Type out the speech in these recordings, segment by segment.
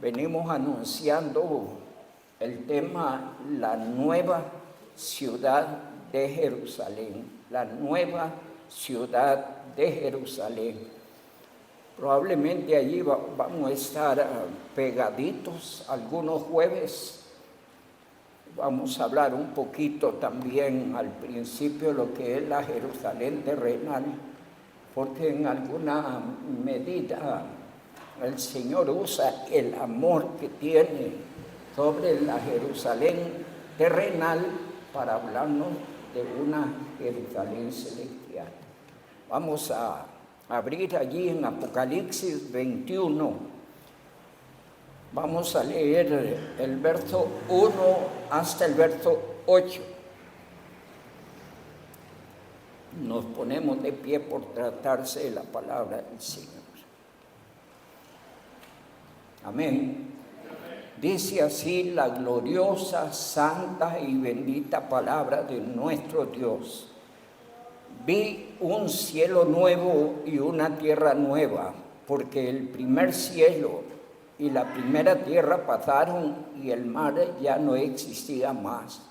venimos anunciando el tema la nueva ciudad de Jerusalén, la nueva ciudad de Jerusalén. Probablemente allí vamos a estar pegaditos algunos jueves. Vamos a hablar un poquito también al principio lo que es la Jerusalén terrenal, porque en alguna medida el Señor usa el amor que tiene sobre la Jerusalén terrenal para hablarnos de una Jerusalén celestial. Vamos a abrir allí en Apocalipsis 21. Vamos a leer el verso 1 hasta el verso 8. Nos ponemos de pie por tratarse de la palabra del Señor. Amén. Dice así la gloriosa, santa y bendita palabra de nuestro Dios. Vi un cielo nuevo y una tierra nueva, porque el primer cielo y la primera tierra pasaron y el mar ya no existía más.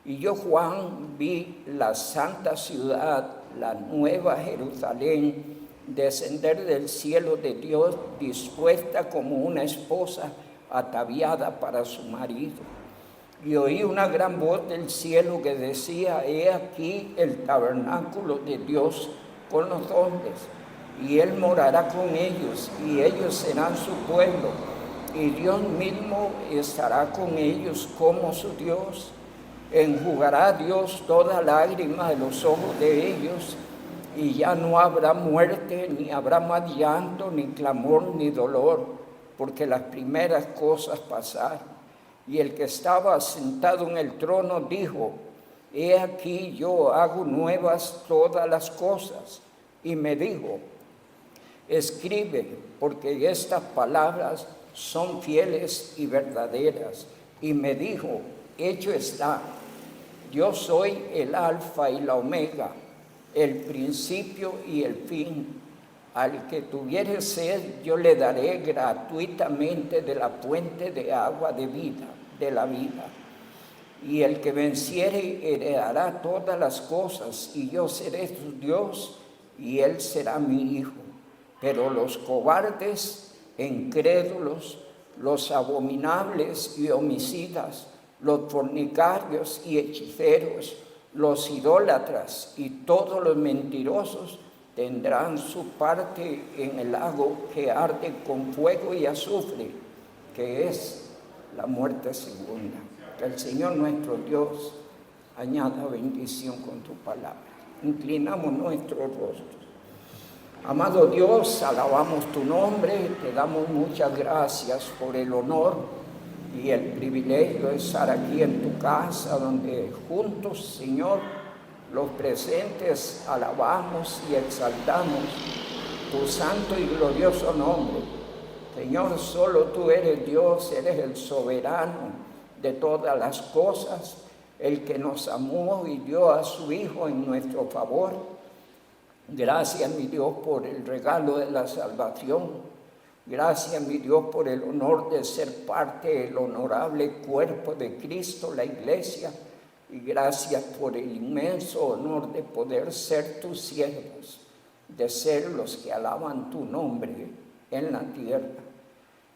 Y yo, Juan, vi la santa ciudad, la nueva Jerusalén, descender del cielo de Dios, dispuesta como una esposa ataviada para su marido. Y oí una gran voz del cielo que decía: he aquí el tabernáculo de Dios con los hombres, y Él morará con ellos, y ellos serán su pueblo, y Dios mismo estará con ellos como su Dios. Enjugará Dios toda lágrima de los ojos de ellos, y ya no habrá muerte, ni habrá más llanto, ni clamor, ni dolor, porque las primeras cosas pasaron. Y el que estaba sentado en el trono dijo: he aquí yo hago nuevas todas las cosas. Y me dijo: escribe, porque estas palabras son fieles y verdaderas. Y me dijo: hecho está. Yo soy el alfa y la omega, el principio y el fin. Al que tuviere sed, yo le daré gratuitamente de la fuente de agua de vida, de la vida. Y el que venciere heredará todas las cosas, y yo seré su Dios, y él será mi hijo. Pero los cobardes, incrédulos, los abominables y homicidas, los fornicarios y hechiceros, los idólatras y todos los mentirosos tendrán su parte en el lago que arde con fuego y azufre, que es la muerte segunda. Que el Señor nuestro Dios añada bendición con tu palabra. Inclinamos nuestro rostro. Amado Dios, alabamos tu nombre, te damos muchas gracias por el honor y el privilegio de estar aquí en tu casa, donde juntos, Señor, los presentes alabamos y exaltamos tu santo y glorioso nombre. Señor, solo tú eres Dios, eres el soberano de todas las cosas, el que nos amó y dio a su Hijo en nuestro favor. Gracias, mi Dios, por el regalo de la salvación. Gracias, mi Dios, por el honor de ser parte del honorable cuerpo de Cristo, la iglesia. Y gracias por el inmenso honor de poder ser tus siervos, de ser los que alaban tu nombre en la tierra.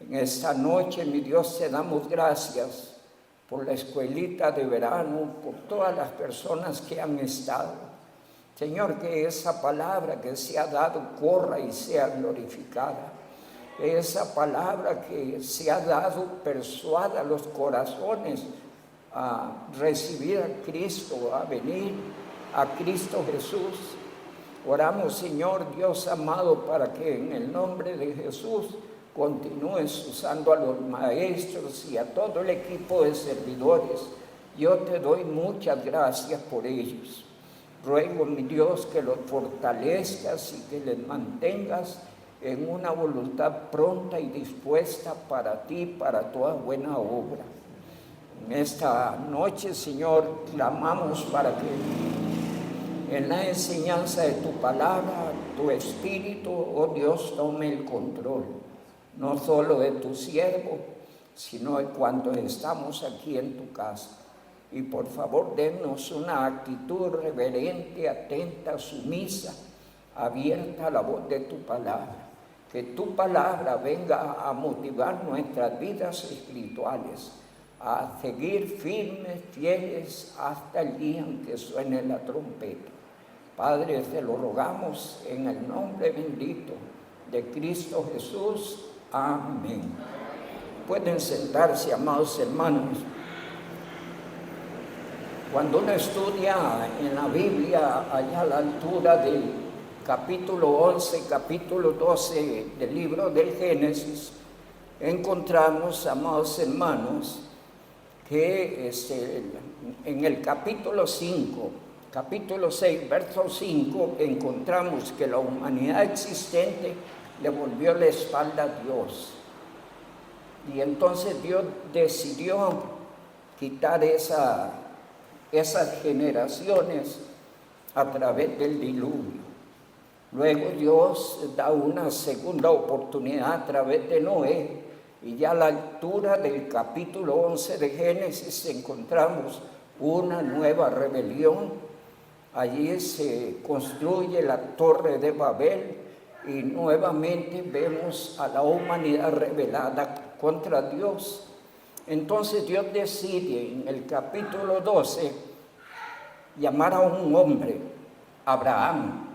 En esta noche, mi Dios, te damos gracias por la escuelita de verano, por todas las personas que han estado. Señor, que esa palabra que se ha dado corra y sea glorificada. Que esa palabra que se ha dado persuada los corazones a recibir a Cristo, a venir a Cristo Jesús. Oramos, Señor Dios amado, para que en el nombre de Jesús continúes usando a los maestros y a todo el equipo de servidores. Yo te doy muchas gracias por ellos. Ruego, mi Dios, que los fortalezcas y que les mantengas en una voluntad pronta y dispuesta para ti, para toda buena obra. En esta noche, Señor, clamamos para que en la enseñanza de tu palabra, tu Espíritu, oh Dios, tome el control, no solo de tu siervo, sino cuando estamos aquí en tu casa. Y por favor, denos una actitud reverente, atenta, sumisa, abierta a la voz de tu palabra. Que tu palabra venga a motivar nuestras vidas espirituales, a seguir firmes, fieles, hasta el día en que suene la trompeta. Padre, te lo rogamos en el nombre bendito de Cristo Jesús. Amén. Pueden sentarse, amados hermanos. Cuando uno estudia en la Biblia, allá a la altura del capítulo 11, capítulo 12 del libro del Génesis, encontramos, amados hermanos, que en el capítulo 5, capítulo 6, verso 5, encontramos que la humanidad existente le volvió la espalda a Dios. Y entonces Dios decidió quitar esas generaciones a través del diluvio. Luego Dios da una segunda oportunidad a través de Noé, y ya a la altura del capítulo 11 de Génesis encontramos una nueva rebelión. Allí se construye la Torre de Babel y nuevamente vemos a la humanidad rebelada contra Dios. Entonces Dios decide en el capítulo 12 llamar a un hombre, Abraham,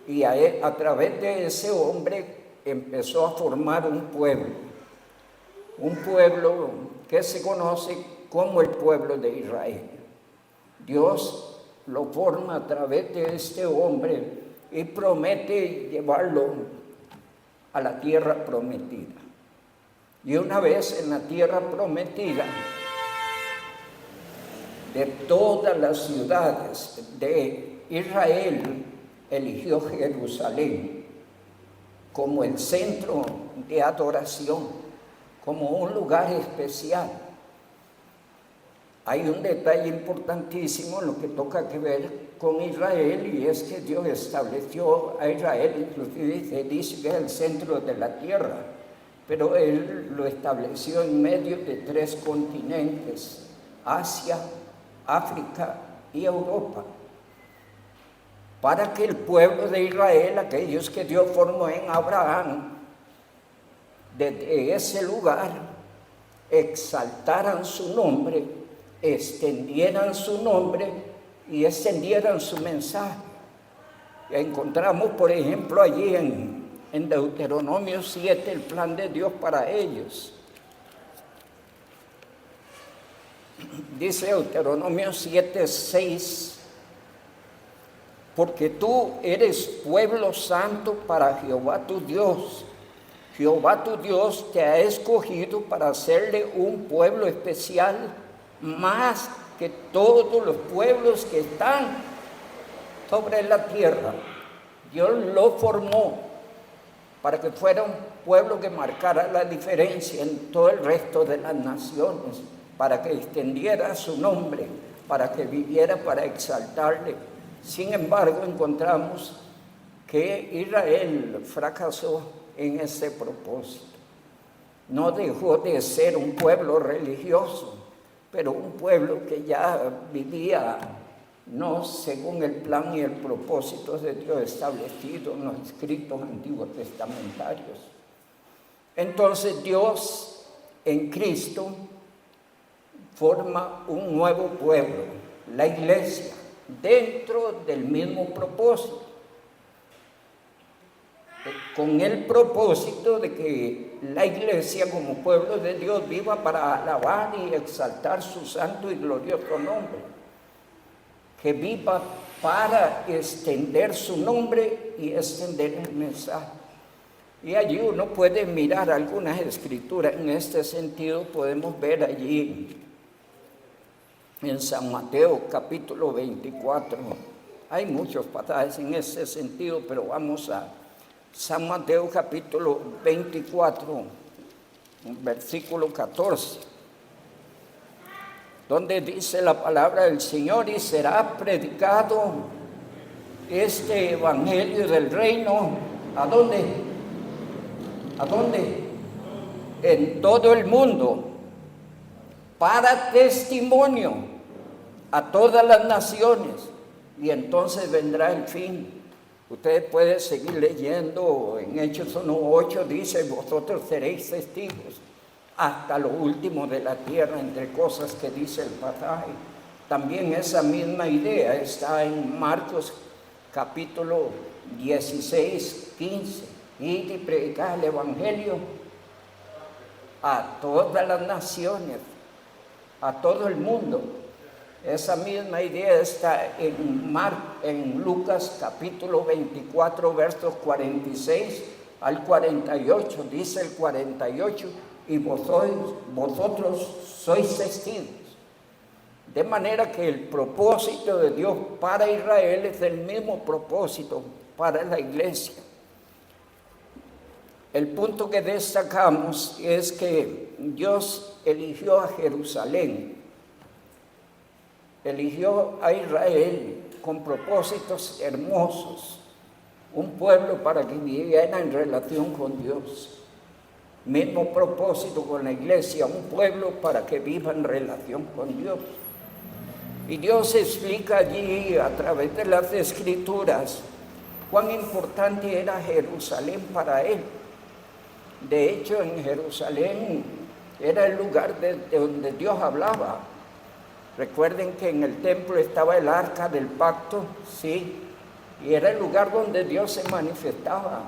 y a través de ese hombre empezó a formar un pueblo que se conoce como el pueblo de Israel. Dios lo forma a través de este hombre y promete llevarlo a la tierra prometida. Y una vez en la tierra prometida, de todas las ciudades de Israel, eligió Jerusalén como el centro de adoración, como un lugar especial. Hay un detalle importantísimo en lo que toca que ver con Israel, y es que Dios estableció a Israel, inclusive se dice que es el centro de la tierra, pero Él lo estableció en medio de 3 continentes, Asia, África y Europa, para que el pueblo de Israel, aquellos que Dios formó en Abraham, desde ese lugar exaltaran su nombre, extendieran su nombre y extendieran su mensaje. Encontramos, por ejemplo, allí en Deuteronomio 7 el plan de Dios para ellos. Dice Deuteronomio 7, 6: porque tú eres pueblo santo para Jehová tu Dios. Jehová tu Dios te ha escogido para hacerle un pueblo especial, más que todos los pueblos que están sobre la tierra. Dios lo formó para que fuera un pueblo que marcara la diferencia en todo el resto de las naciones, para que extendiera su nombre, para que viviera para exaltarle. Sin embargo, encontramos que Israel fracasó en ese propósito. No dejó de ser un pueblo religioso, pero un pueblo que ya vivía no según el plan y el propósito de Dios establecido en los escritos antiguos testamentarios. Entonces Dios en Cristo forma un nuevo pueblo, la iglesia, dentro del mismo propósito, con el propósito de que la iglesia como pueblo de Dios viva para alabar y exaltar su santo y glorioso nombre, que viva para extender su nombre y extender el mensaje. Y allí uno puede mirar algunas escrituras en este sentido. Podemos ver allí en San Mateo capítulo 24, hay muchos pasajes en ese sentido, pero vamos a San Mateo capítulo 24, versículo 14, donde dice la palabra del Señor: y será predicado este evangelio del reino, ¿a dónde? ¿A dónde? en todo el mundo para testimonio a todas las naciones, y entonces vendrá el fin. Ustedes pueden seguir leyendo en Hechos 1:8, dice: vosotros seréis testigos hasta lo último de la tierra, entre cosas que dice el pasaje. También esa misma idea está en Marcos capítulo 16:15. Id y predicad el evangelio a todas las naciones, a todo el mundo. Esa misma idea está en Lucas capítulo 24, versos 46 al 48. Dice el 48: y vosotros sois testigos. De manera que el propósito de Dios para Israel es el mismo propósito para la iglesia. El punto que destacamos es que Dios eligió a Jerusalén, eligió a Israel con propósitos hermosos, un pueblo para que viviera en relación con Dios. Mismo propósito con la iglesia, un pueblo para que viva en relación con Dios. Y Dios explica allí a través de las Escrituras cuán importante era Jerusalén para él. De hecho, en Jerusalén era el lugar de donde Dios hablaba. Recuerden que en el templo estaba el arca del pacto, sí, y era el lugar donde Dios se manifestaba.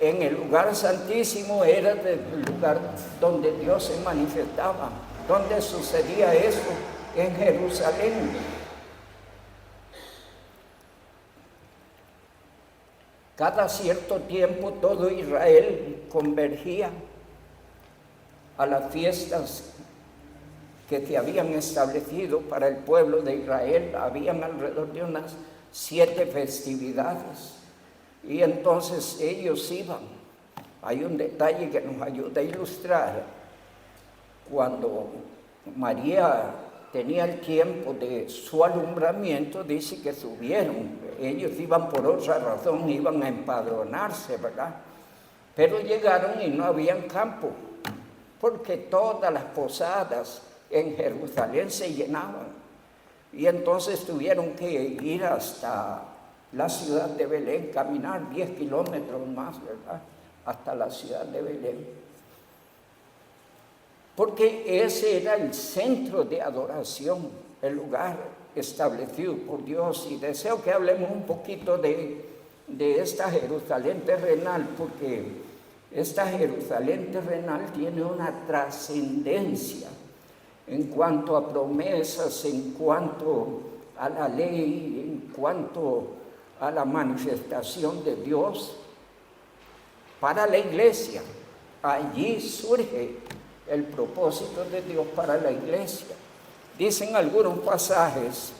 En el lugar santísimo era el lugar donde Dios se manifestaba. ¿Dónde sucedía eso? En Jerusalén. Cada cierto tiempo todo Israel convergía a las fiestas que se habían establecido para el pueblo de Israel. Habían alrededor de unas 7 festividades, y entonces ellos iban. Hay un detalle que nos ayuda a ilustrar. Cuando María tenía el tiempo de su alumbramiento, dice que subieron. Ellos iban por otra razón, iban a empadronarse, ¿verdad? Pero llegaron y no habían campo, porque todas las posadas en Jerusalén se llenaban. Y entonces tuvieron que ir hasta la ciudad de Belén, caminar 10 kilómetros más, ¿verdad?, hasta la ciudad de Belén. Porque ese era el centro de adoración, el lugar establecido por Dios. Y deseo que hablemos un poquito de esta Jerusalén terrenal, porque esta Jerusalén terrenal tiene una trascendencia en cuanto a promesas, en cuanto a la ley, en cuanto a la manifestación de Dios para la iglesia. Allí surge el propósito de Dios para la iglesia. Dicen algunos pasajes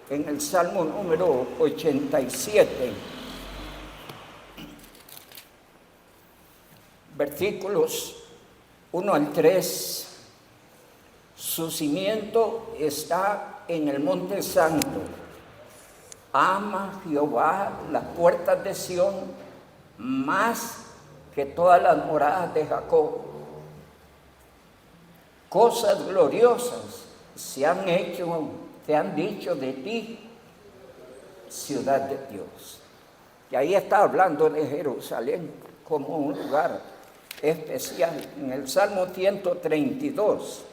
en el Salmo número 87, versículos 1 al 3, su cimiento está en el monte santo. Ama Jehová las puertas de Sión más que todas las moradas de Jacob. Cosas gloriosas se han dicho de ti, ciudad de Dios. Y ahí está hablando de Jerusalén como un lugar especial. En el Salmo 132,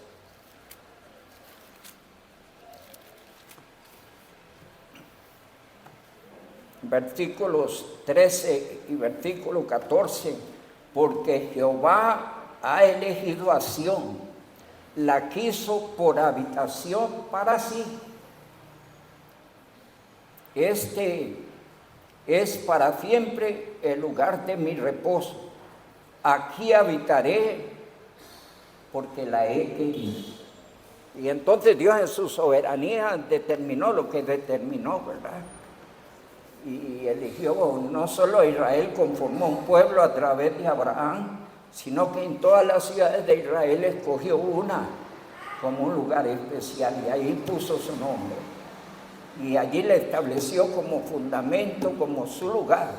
versículos 13 y versículo 14, porque Jehová ha elegido a Sión, la quiso por habitación para sí. Este es para siempre el lugar de mi reposo. Aquí habitaré porque la he querido. Y entonces Dios en su soberanía determinó lo que determinó, ¿verdad? Y eligió no solo a Israel, conformó un pueblo a través de Abraham, sino que en todas las ciudades de Israel escogió una como un lugar especial, y ahí puso su nombre. Y allí le estableció como fundamento, como su lugar,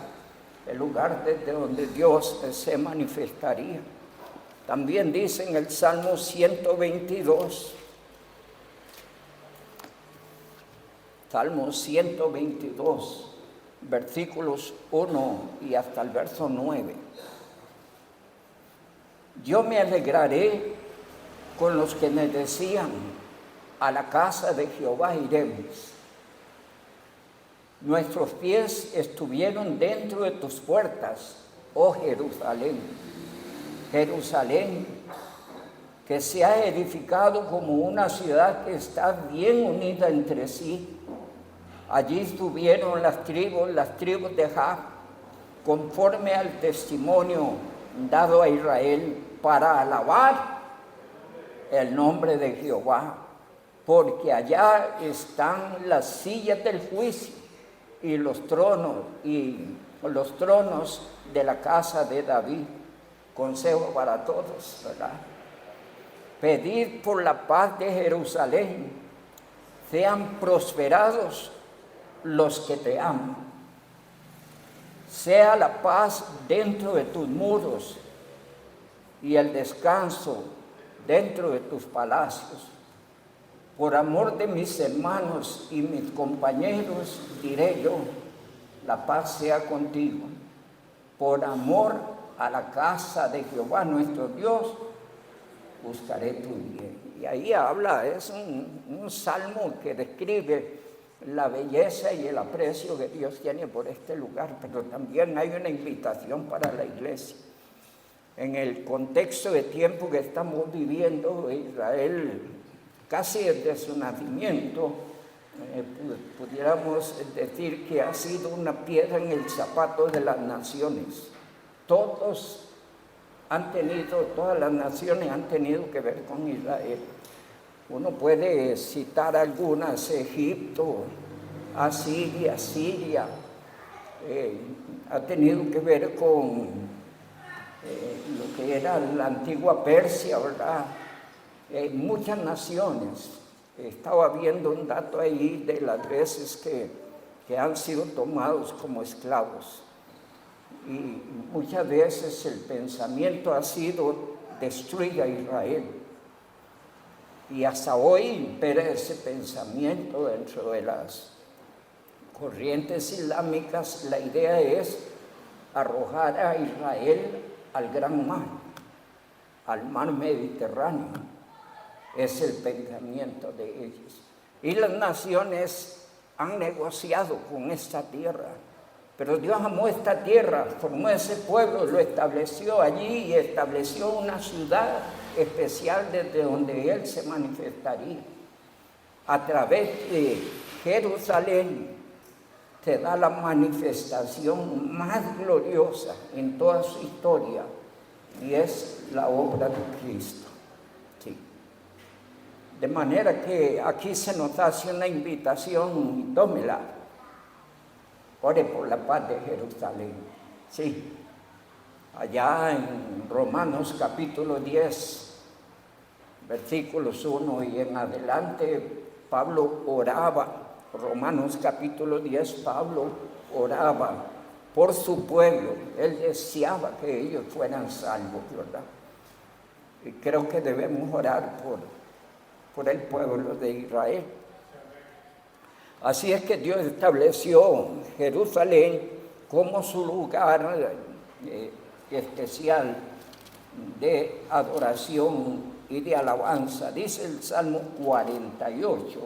el lugar desde donde Dios se manifestaría. También dice en el Salmo 122, Salmo 122, versículos 1 y hasta el verso 9. Yo me alegraré con los que me decían, a la casa de Jehová iremos. Nuestros pies estuvieron dentro de tus puertas, oh Jerusalén. Jerusalén, que se ha edificado como una ciudad que está bien unida entre sí. Allí estuvieron las tribus de Jah, conforme al testimonio dado a Israel, para alabar el nombre de Jehová, porque allá están las sillas del juicio y los tronos de la casa de David. Consejo para todos, ¿verdad? Pedid por la paz de Jerusalén, sean prosperados los que te aman. Sea la paz dentro de tus muros y el descanso dentro de tus palacios. Por amor de mis hermanos y mis compañeros, diré yo, la paz sea contigo. Por amor a la casa de Jehová nuestro Dios, buscaré tu bien. Y ahí habla, es un salmo que describe la belleza y el aprecio que Dios tiene por este lugar, pero también hay una invitación para la iglesia. En el contexto de tiempo que estamos viviendo, Israel, casi desde su nacimiento, pudiéramos decir que ha sido una piedra en el zapato de las naciones. Todas las naciones han tenido que ver con Israel. Uno puede citar algunas: Egipto, Asiria, Siria, ha tenido que ver con lo que era la antigua Persia, ¿verdad? Muchas naciones. Estaba viendo un dato ahí de las veces que han sido tomados como esclavos. Y muchas veces el pensamiento ha sido: destruir a Israel. Y hasta hoy impera ese pensamiento dentro de las corrientes islámicas. La idea es arrojar a Israel al gran mar, al mar Mediterráneo. Es el pensamiento de ellos. Y las naciones han negociado con esta tierra. Pero Dios amó esta tierra, formó ese pueblo, lo estableció allí y estableció una ciudad especial desde donde Él se manifestaría. A través de Jerusalén se da la manifestación más gloriosa en toda su historia, y es la obra de Cristo. Sí. De manera que aquí se nos hace una invitación: tómela. Ore por la paz de Jerusalén. Sí. Allá en Romanos capítulo 10, versículos 1 y en adelante, Pablo oraba. Romanos capítulo 10, Pablo oraba por su pueblo. Él deseaba que ellos fueran salvos, ¿verdad? Y creo que debemos orar por el pueblo de Israel. Así es que Dios estableció Jerusalén como su lugar especial de adoración y de alabanza. Dice el Salmo 48,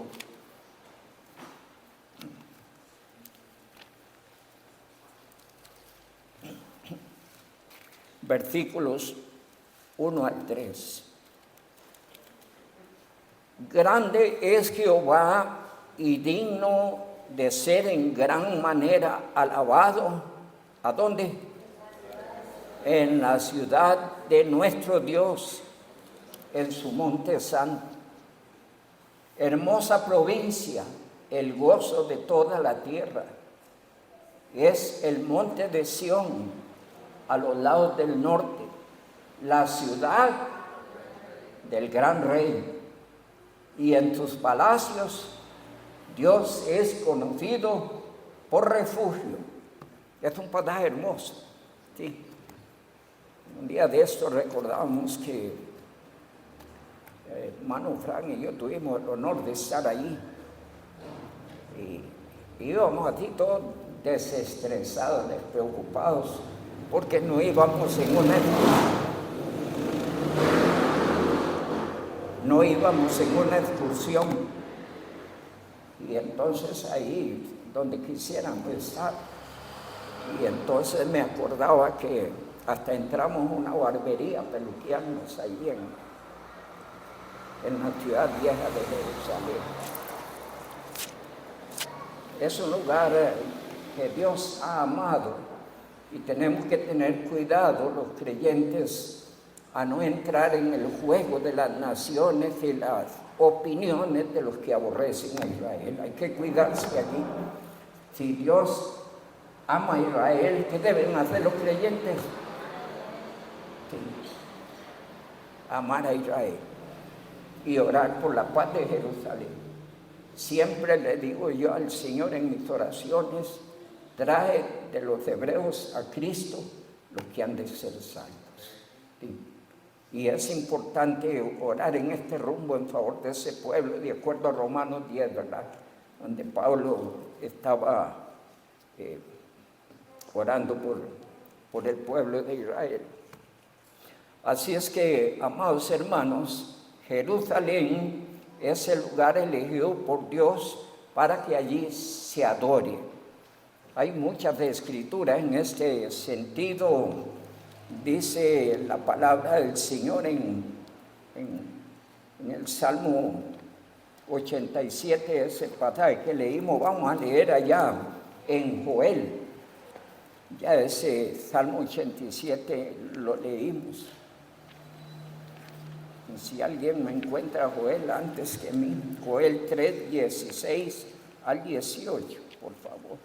versículos 1 al 3. Grande es Jehová y digno de ser en gran manera alabado. ¿A dónde? En la ciudad de nuestro Dios, en su monte santo. Hermosa provincia, el gozo de toda la tierra. Es el monte de Sión, a los lados del norte, la ciudad del gran rey. Y en tus palacios Dios es conocido por refugio. Es un pasaje hermoso, ¿sí? Un día de esto recordamos que hermano Frank y yo tuvimos el honor de estar ahí. Y íbamos así todos desestresados, despreocupados, porque no íbamos en una excursión. Y entonces ahí donde quisiéramos estar. Y entonces me acordaba que hasta entramos a una barbería a peluquearnos ahí en la ciudad vieja de Jerusalén. Es un lugar que Dios ha amado y tenemos que tener cuidado los creyentes a no entrar en el juego de las naciones y las opiniones de los que aborrecen a Israel. Hay que cuidarse allí. Si Dios ama a Israel, ¿qué deben hacer los creyentes? Sí. Amar a Israel y orar por la paz de Jerusalén. Siempre le digo yo al Señor en mis oraciones, trae de los hebreos a Cristo los que han de ser salvos. ¿Sí? Y es importante orar en este rumbo en favor de ese pueblo, de acuerdo a Romanos 10, ¿verdad? Donde Pablo estaba orando por el pueblo de Israel. Así es que, amados hermanos, Jerusalén es el lugar elegido por Dios para que allí se adore. Hay muchas escrituras en este sentido. Dice la palabra del Señor en el Salmo 87, ese pasaje que leímos, vamos a leer allá en Joel. Ya ese Salmo 87 lo leímos. Si alguien me encuentra Joel antes que mí, Joel 3, 16 al 18, por favor.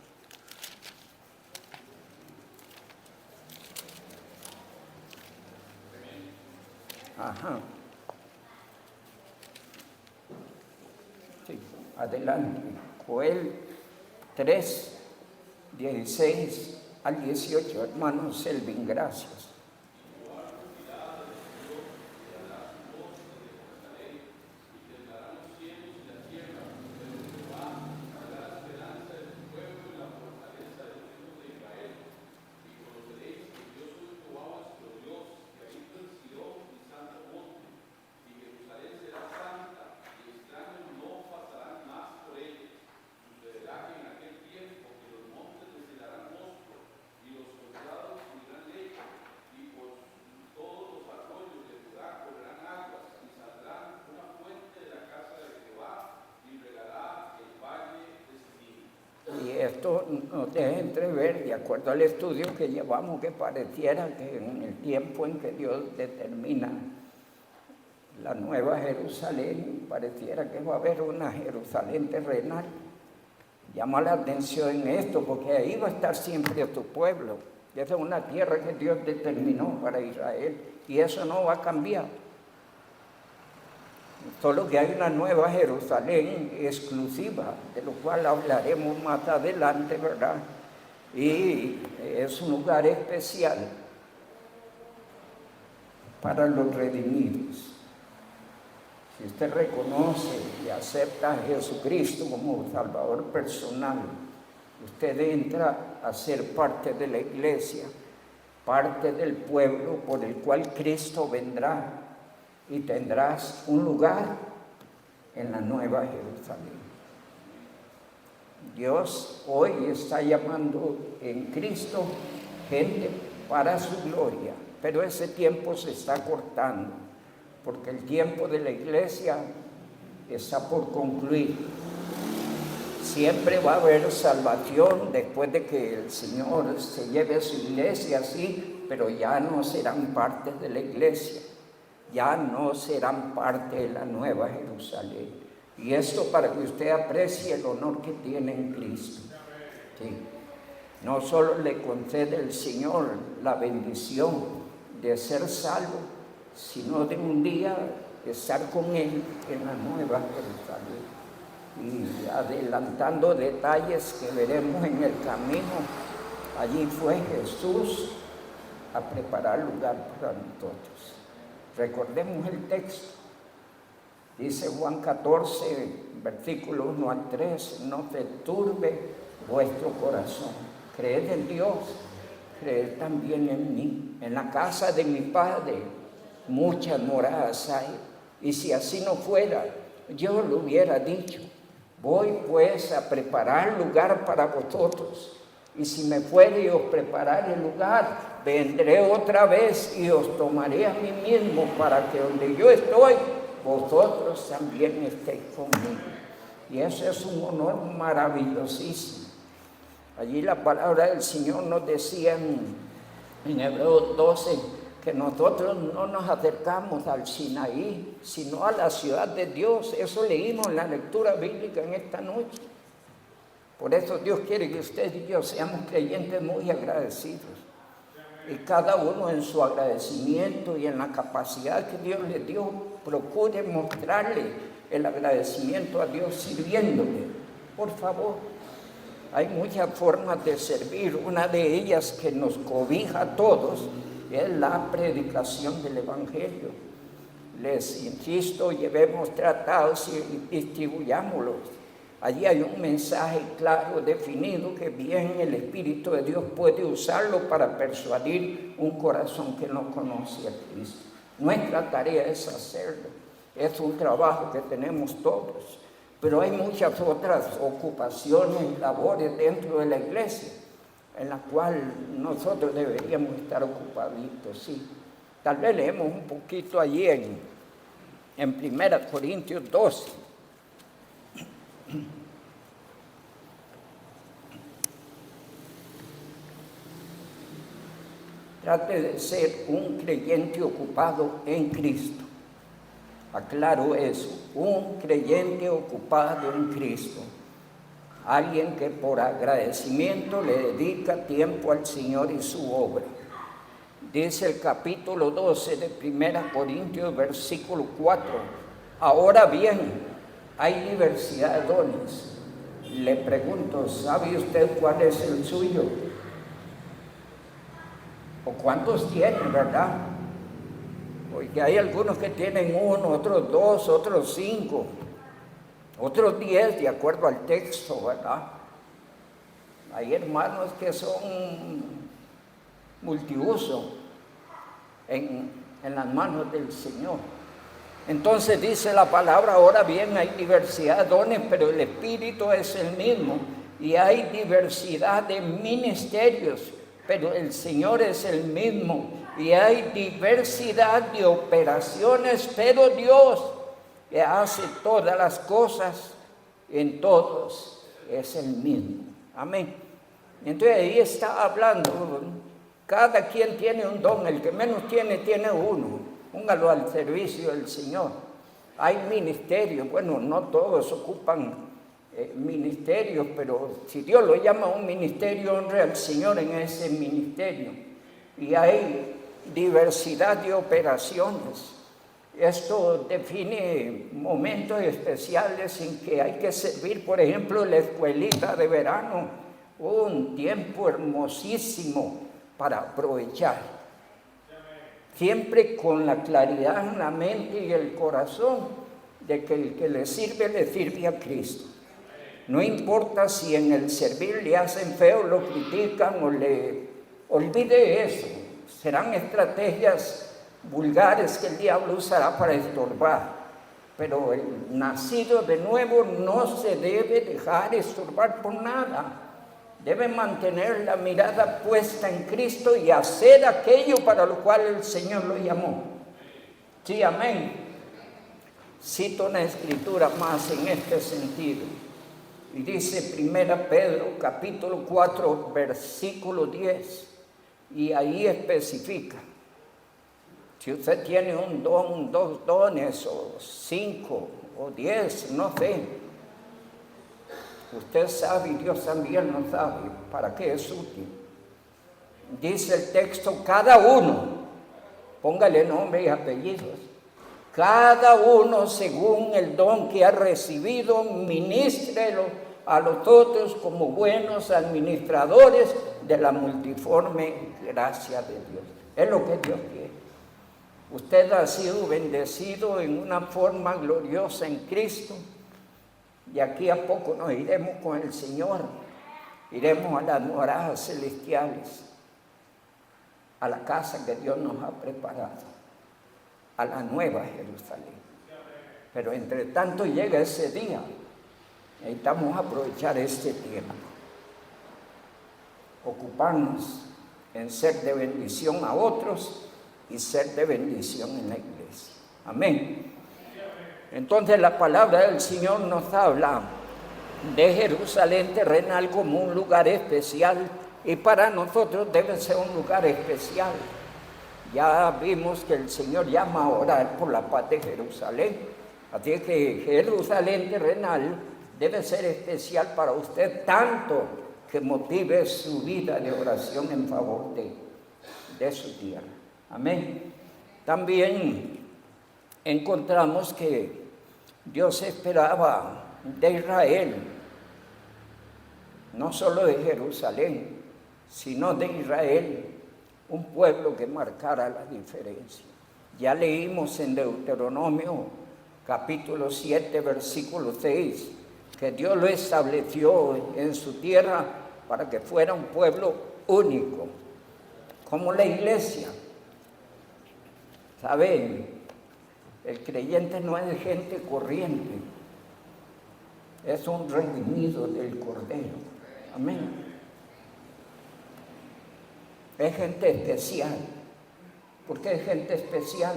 Ajá. Sí, adelante. Joel 3, 16 al 18, hermano Selvin, gracias. Esto nos deja entrever, de acuerdo al estudio que llevamos, que pareciera que en el tiempo en que Dios determina la nueva Jerusalén, pareciera que va a haber una Jerusalén terrenal. Llama la atención en esto, porque ahí va a estar siempre tu pueblo. Esa es una tierra que Dios determinó para Israel, y eso no va a cambiar. Solo que hay una nueva Jerusalén exclusiva, de lo cual hablaremos más adelante, ¿verdad? Y es un lugar especial para los redimidos. Si usted reconoce y acepta a Jesucristo como Salvador personal, usted entra a ser parte de la iglesia, parte del pueblo por el cual Cristo vendrá. Y tendrás un lugar en la nueva Jerusalén. Dios hoy está llamando en Cristo gente para su gloria, pero ese tiempo se está cortando, porque el tiempo de la iglesia está por concluir. Siempre va a haber salvación después de que el Señor se lleve a su iglesia, sí, pero ya no serán parte de la iglesia. Ya no serán parte de la nueva Jerusalén. Y esto para que usted aprecie el honor que tiene en Cristo. Sí. No solo le concede el Señor la bendición de ser salvo, sino de un día estar con Él en la nueva Jerusalén. Y adelantando detalles que veremos en el camino, allí fue Jesús a preparar lugar para nosotros. Recordemos el texto. Dice Juan 14, versículo 1 al 3, no se turbe vuestro corazón. Creed en Dios, creed también en mí. En la casa de mi Padre muchas moradas hay, y si así no fuera, yo lo hubiera dicho. Voy pues a preparar lugar para vosotros, y si me fuere y os prepararé el lugar, vendré otra vez y os tomaré a mí mismo, para que donde yo estoy, vosotros también estéis conmigo. Y eso es un honor maravillosísimo. Allí la palabra del Señor nos decía en Hebreos 12, que nosotros no nos acercamos al Sinaí, sino a la ciudad de Dios. Eso leímos en la lectura bíblica en esta noche. Por eso Dios quiere que usted y yo seamos creyentes muy agradecidos. Y cada uno en su agradecimiento y en la capacidad que Dios le dio, procure mostrarle el agradecimiento a Dios sirviéndole. Por favor, hay muchas formas de servir. Una de ellas que nos cobija a todos es la predicación del Evangelio. Les insisto, llevemos tratados y distribuyámoslos. Allí hay un mensaje claro, definido, que bien el Espíritu de Dios puede usarlo para persuadir un corazón que no conoce a Cristo. Nuestra tarea es hacerlo. Es un trabajo que tenemos todos. Pero hay muchas otras ocupaciones, labores dentro de la iglesia, en las cuales nosotros deberíamos estar ocupaditos, sí. Tal vez leemos un poquito allí en 1 Corintios 12. Trate de ser un creyente ocupado en Cristo. Aclaro eso, un creyente ocupado en Cristo. Alguien que por agradecimiento le dedica tiempo al Señor y su obra. Dice el capítulo 12 de 1 Corintios, versículo 4. Ahora bien, hay diversidad de dones. Le pregunto, ¿sabe usted cuál es el suyo? ¿O cuántos tienen, verdad? Porque hay algunos que tienen 1, otros 2, otros 5, otros 10, de acuerdo al texto, ¿verdad? Hay hermanos que son multiuso en las manos del Señor. Entonces dice la palabra, ahora bien hay diversidad de dones, pero el Espíritu es el mismo. Y hay diversidad de ministerios, pero el Señor es el mismo. Y hay diversidad de operaciones, pero Dios, que hace todas las cosas en todos, es el mismo. Amén. Entonces ahí está hablando, cada quien tiene un don, el que menos tiene, tiene uno. Póngalo al servicio del Señor. Hay ministerios, bueno, no todos ocupan ministerios, pero si Dios lo llama a un ministerio, honre al Señor en ese ministerio. Y hay diversidad de operaciones. Esto define momentos especiales en que hay que servir. Por ejemplo, la escuelita de verano, un tiempo hermosísimo para aprovechar. Siempre con la claridad en la mente y el corazón de que el que le sirve a Cristo. No importa si en el servir le hacen feo, lo critican o le... Olvide eso. Serán estrategias vulgares que el diablo usará para estorbar. Pero el nacido de nuevo no se debe dejar estorbar por nada. Debe mantener la mirada puesta en Cristo y hacer aquello para lo cual el Señor lo llamó. Sí, amén. Cito una escritura más en este sentido. Y dice 1 Pedro, capítulo 4, versículo 10. Y ahí especifica. Si usted tiene un don, 2 dones, o 5, o 10, no sé. Usted sabe y Dios también lo sabe para qué es útil. Dice el texto, cada uno, póngale nombre y apellidos, cada uno según el don que ha recibido, ministrelo a los otros como buenos administradores de la multiforme gracia de Dios. Es lo que Dios quiere. Usted ha sido bendecido en una forma gloriosa en Cristo. Y aquí a poco nos iremos con el Señor. Iremos a las moradas celestiales, a la casa que Dios nos ha preparado, a la nueva Jerusalén. Pero entre tanto llega ese día. Necesitamos aprovechar este tiempo. Ocuparnos en ser de bendición a otros y ser de bendición en la iglesia. Amén. Entonces la palabra del Señor nos habla de Jerusalén terrenal como un lugar especial, y para nosotros debe ser un lugar especial. Ya vimos que el Señor llama a orar por la paz de Jerusalén, así que Jerusalén terrenal debe ser especial para usted, tanto que motive su vida de oración en favor de su tierra. Amén. También encontramos que Dios esperaba de Israel, no solo de Jerusalén, sino de Israel, un pueblo que marcara la diferencia. Ya leímos en Deuteronomio capítulo 7, versículo 6, que Dios lo estableció en su tierra para que fuera un pueblo único, como la iglesia. ¿Saben? El creyente no es gente corriente, es un redimido del Cordero. Amén. Es gente especial. ¿Por qué es gente especial?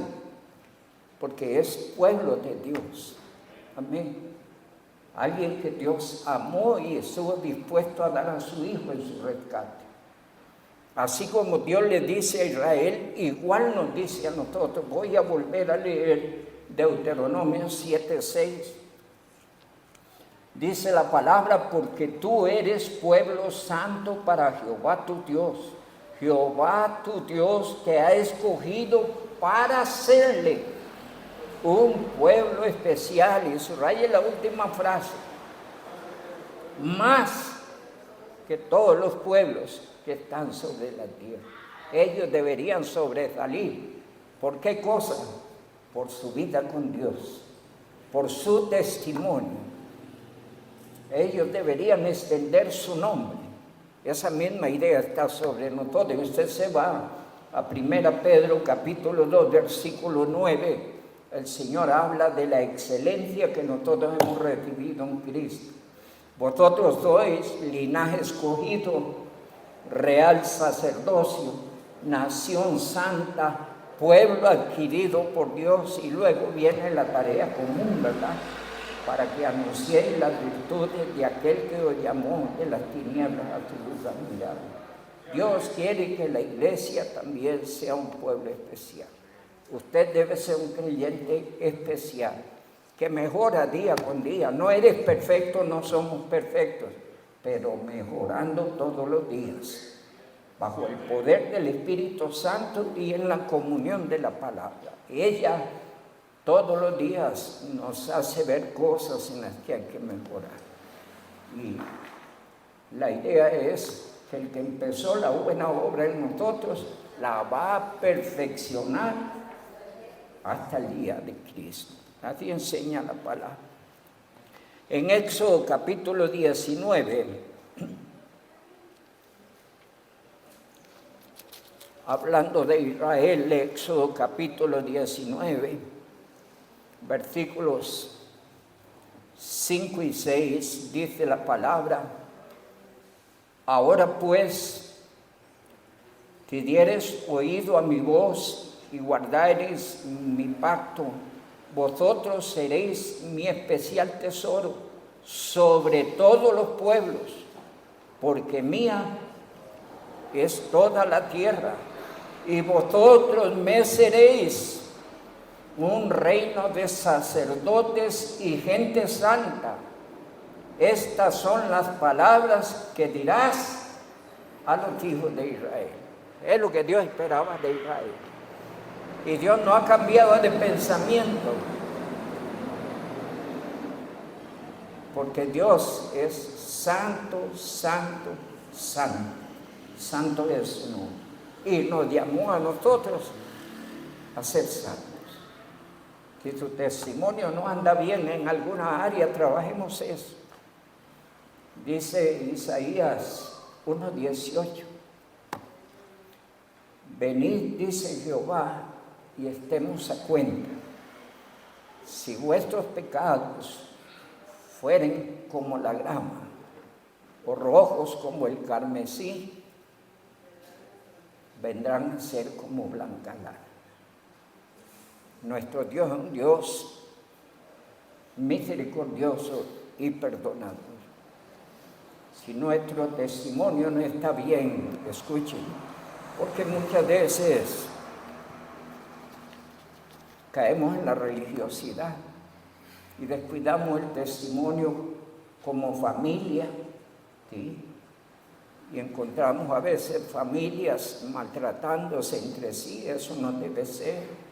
Porque es pueblo de Dios. Amén. Alguien que Dios amó y estuvo dispuesto a dar a su Hijo en su rescate. Así como Dios le dice a Israel, igual nos dice a nosotros. Voy a volver a leer Deuteronomio 7:6. Dice la palabra: porque tú eres pueblo santo para Jehová tu Dios. Jehová tu Dios te ha escogido para serle un pueblo especial. Y subraye la última frase: más que todos los pueblos que están sobre la tierra. Ellos deberían sobresalir. ¿Por qué cosa? Por su vida con Dios, por su testimonio. Ellos deberían extender su nombre. Esa misma idea está sobre nosotros. Usted se va a 1 Pedro capítulo 2, versículo 9. El Señor habla de la excelencia que nosotros hemos recibido en Cristo. Vosotros sois linaje escogido, real sacerdocio, nación santa, pueblo adquirido por Dios. Y luego viene la tarea común, ¿verdad? Para que anunciéis las virtudes de aquel que os llamó de las tinieblas a su luz admirable. Dios quiere que la iglesia también sea un pueblo especial. Usted debe ser un creyente especial, que mejora día con día. No eres perfecto, no somos perfectos, pero mejorando todos los días, bajo el poder del Espíritu Santo y en la comunión de la palabra. Ella todos los días nos hace ver cosas en las que hay que mejorar. Y la idea es que el que empezó la buena obra en nosotros la va a perfeccionar hasta el día de Cristo. Así enseña la palabra. En Éxodo capítulo 19, hablando de Israel, Éxodo capítulo 19, versículos 5 y 6, dice la palabra: ahora pues, si diereis oído a mi voz y guardareis mi pacto, vosotros seréis mi especial tesoro sobre todos los pueblos, porque mía es toda la tierra, y vosotros me seréis un reino de sacerdotes y gente santa. Estas son las palabras que dirás a los hijos de Israel. Es lo que Dios esperaba de Israel. Y Dios no ha cambiado de pensamiento, porque Dios es santo, santo, santo. Santo es su nombre. y nos llamó a nosotros a ser salvos. Si su testimonio no anda bien en alguna área, trabajemos eso. Dice Isaías 1:18. Venid, dice Jehová, y estemos a cuenta. Si vuestros pecados fueren como la grama, o rojos como el carmesí, vendrán a ser como blanca lana. Nuestro Dios es un Dios misericordioso y perdonador. Si nuestro testimonio no está bien, escuchen, porque muchas veces caemos en la religiosidad y descuidamos el testimonio como familia, ¿sí? Y encontramos a veces familias maltratándose entre sí, eso no debe ser.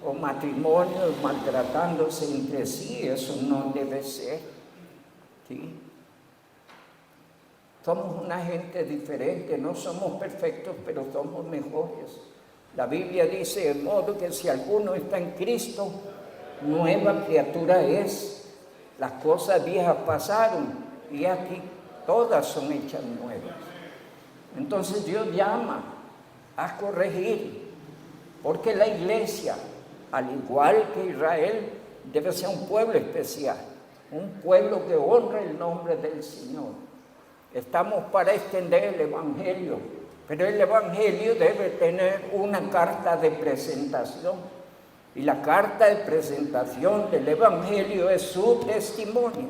O matrimonios maltratándose entre sí, eso no debe ser. ¿Sí? Somos una gente diferente, no somos perfectos, pero somos mejores. La Biblia dice, de modo que si alguno está en Cristo, nueva criatura es. Las cosas viejas pasaron y aquí todas son hechas nuevas. Entonces Dios llama a corregir, porque la iglesia, al igual que Israel, debe ser un pueblo especial, un pueblo que honra el nombre del Señor. Estamos para extender el Evangelio, pero el Evangelio debe tener una carta de presentación. Y la carta de presentación del Evangelio es su testimonio.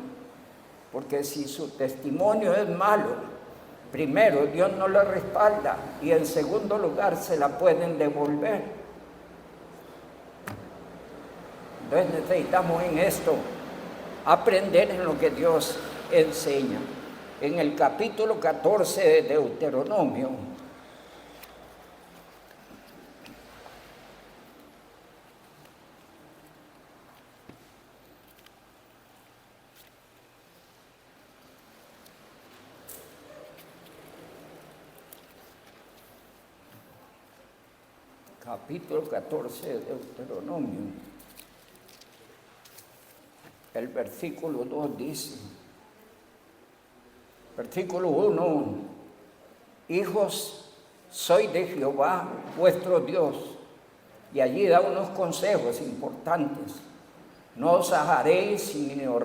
Porque si su testimonio es malo, primero Dios no lo respalda y en segundo lugar se la pueden devolver. Entonces necesitamos en esto aprender en lo que Dios enseña. En el capítulo 14 de Deuteronomio, capítulo 14 de Deuteronomio, el versículo 2 dice, versículo 1, hijos, soy de Jehová vuestro Dios. Y allí da unos consejos importantes. No os ajaréis ni os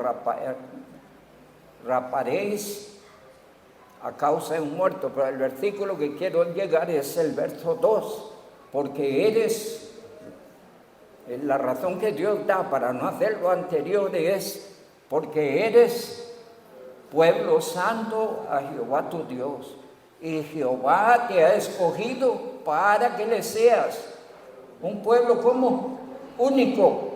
raparéis a causa de un muerto. Pero el versículo que quiero llegar es el verso 2. Porque eres, la razón que Dios da para no hacer lo anterior es porque eres pueblo santo a Jehová tu Dios, y Jehová te ha escogido para que le seas un pueblo como único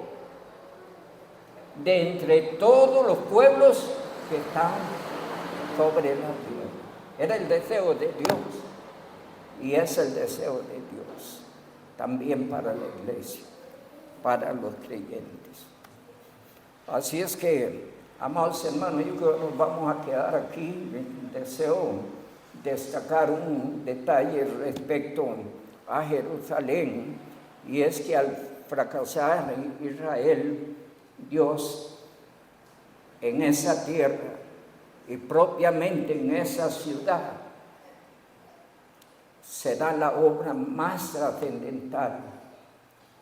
de entre todos los pueblos que están sobre la tierra. Era el deseo de Dios y es el deseo de Dios también para la iglesia, para los creyentes. Así es que, amados hermanos, yo creo que nos vamos a quedar aquí. Deseo destacar un detalle respecto a Jerusalén, y es que al fracasar en Israel, Dios en esa tierra y propiamente en esa ciudad será la obra más trascendental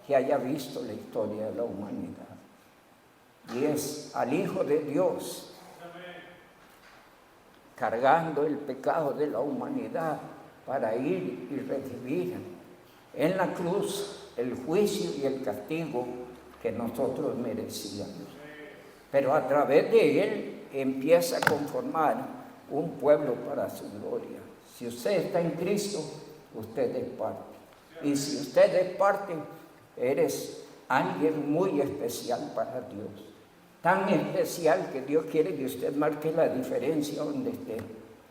que haya visto la historia de la humanidad. Y es al Hijo de Dios cargando el pecado de la humanidad para ir y recibir en la cruz el juicio y el castigo que nosotros merecíamos. Pero a través de él empieza a conformar un pueblo para su gloria. Si usted está en Cristo, usted es parte. Y si usted es parte, eres alguien muy especial para Dios. Tan especial que Dios quiere que usted marque la diferencia donde esté.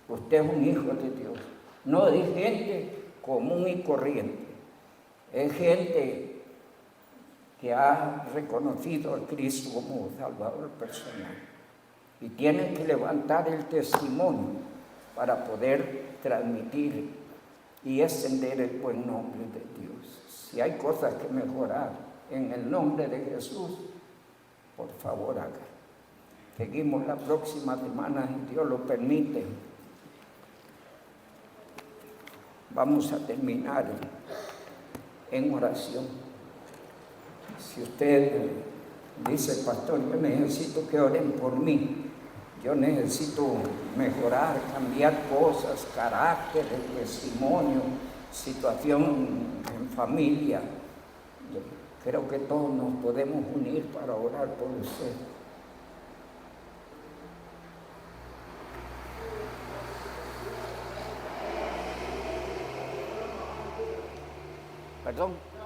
Usted es un hijo de Dios. No es gente común y corriente. Es gente que ha reconocido a Cristo como Salvador personal. Y tienen que levantar el testimonio para poder transmitir y extender el buen nombre de Dios. Si hay cosas que mejorar en el nombre de Jesús, por favor haga. Seguimos la próxima semana, si Dios lo permite. Vamos a terminar en oración. Si usted dice, pastor, yo necesito que oren por mí, yo necesito mejorar, cambiar cosas, carácter, testimonio, situación en familia, yo creo que todos nos podemos unir para orar por usted. Perdón.